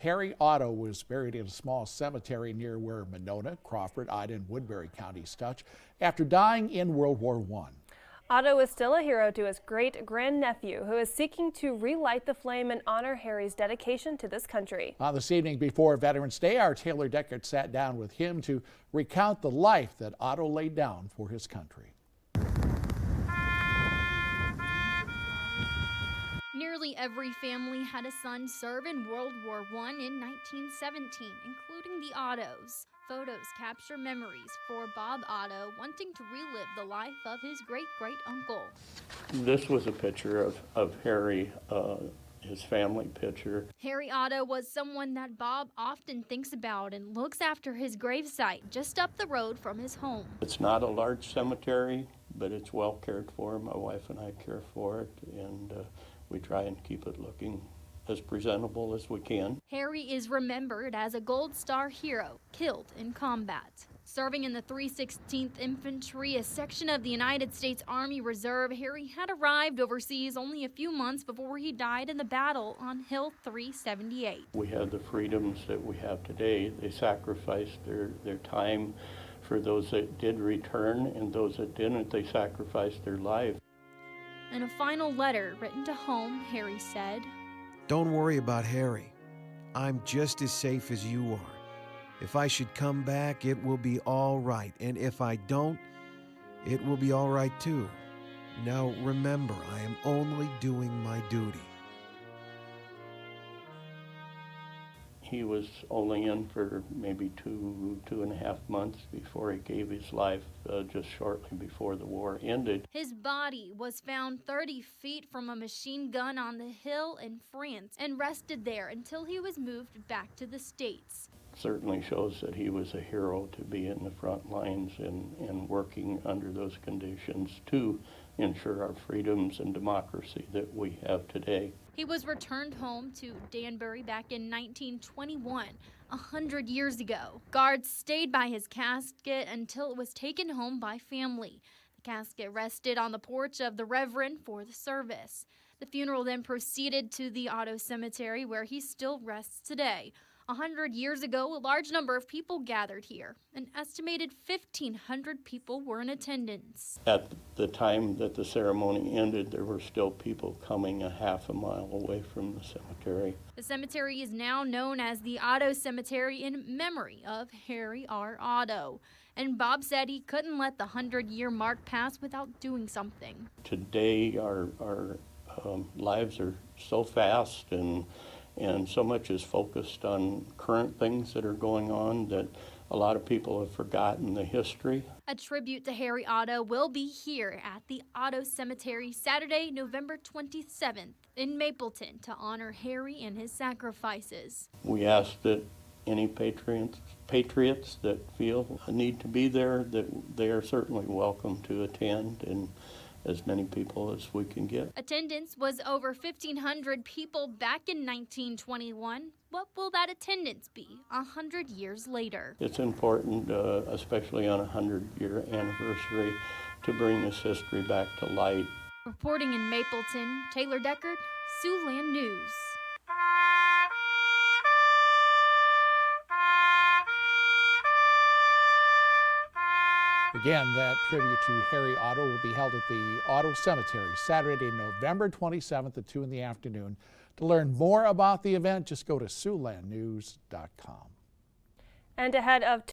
Harry Otto was buried in a small cemetery near where Monona, Crawford, Ida, and Woodbury counties touch after dying in World War I. Otto is still a hero to his great-grandnephew, who is seeking to relight the flame and honor Harry's dedication to this country. This evening before Veterans Day, our Taylor Deckard sat down with him to recount the life that Otto laid down for his country. Nearly every family had a son serve in World War I in 1917, including the Ottos. Photos capture memories for Bob Otto wanting to relive the life of his great-great-uncle. This was a picture of Harry, his family picture. Harry Otto was someone that Bob often thinks about and looks after his gravesite just up the road from his home. It's not a large cemetery, but it's well cared for. My wife and I care for it, and we try and keep it looking as presentable as we can. Harry is remembered as a Gold Star hero killed in combat. Serving in the 316th Infantry, a section of the United States Army Reserve, Harry had arrived overseas only a few months before he died in the battle on Hill 378. We have the freedoms that we have today. They sacrificed their time for those that did return, and those that didn't, they sacrificed their life. In a final letter written to home, Harry said, "Don't worry about Harry. I'm just as safe as you are. If I should come back, it will be all right. And if I don't, it will be all right too. Now remember, I am only doing my duty." He was only in for maybe two and a half months before he gave his life, just shortly before the war ended. His body was found 30 feet from a machine gun on the hill in France and rested there until he was moved back to the States. Certainly shows that he was a hero to be in the front lines and working under those conditions to ensure our freedoms and democracy that we have today. He was returned home to Danbury back in 1921, 100 years ago. Guards stayed by his casket until it was taken home by family. The casket rested on the porch of the Reverend for the service. The funeral then proceeded to the Otto Cemetery, where he still rests today. 100 years ago, a large number of people gathered here. An estimated 1,500 people were in attendance. At the time that the ceremony ended, there were still people coming a half a mile away from the cemetery. The cemetery is now known as the Otto Cemetery in memory of Harry R. Otto. And Bob said he couldn't let the 100-year mark pass without doing something. Today, our lives are so fast and so much is focused on current things that are going on that a lot of people have forgotten the history. A tribute to Harry Otto will be here at the Otto Cemetery Saturday, November 27th in Mapleton to honor Harry and his sacrifices. We ask that any patriots that feel a need to be there, that they are certainly welcome to attend, and as many people as we can get. Attendance was over 1,500 people back in 1921. What will that attendance be 100 years later? It's important, especially on a 100-year anniversary, to bring this history back to light. Reporting in Mapleton, Taylor Deckard, Siouxland News. Again, that tribute to Harry Otto will be held at the Otto Cemetery Saturday, November 27th at 2 in the afternoon. To learn more about the event, just go to SiouxlandNews.com. And ahead of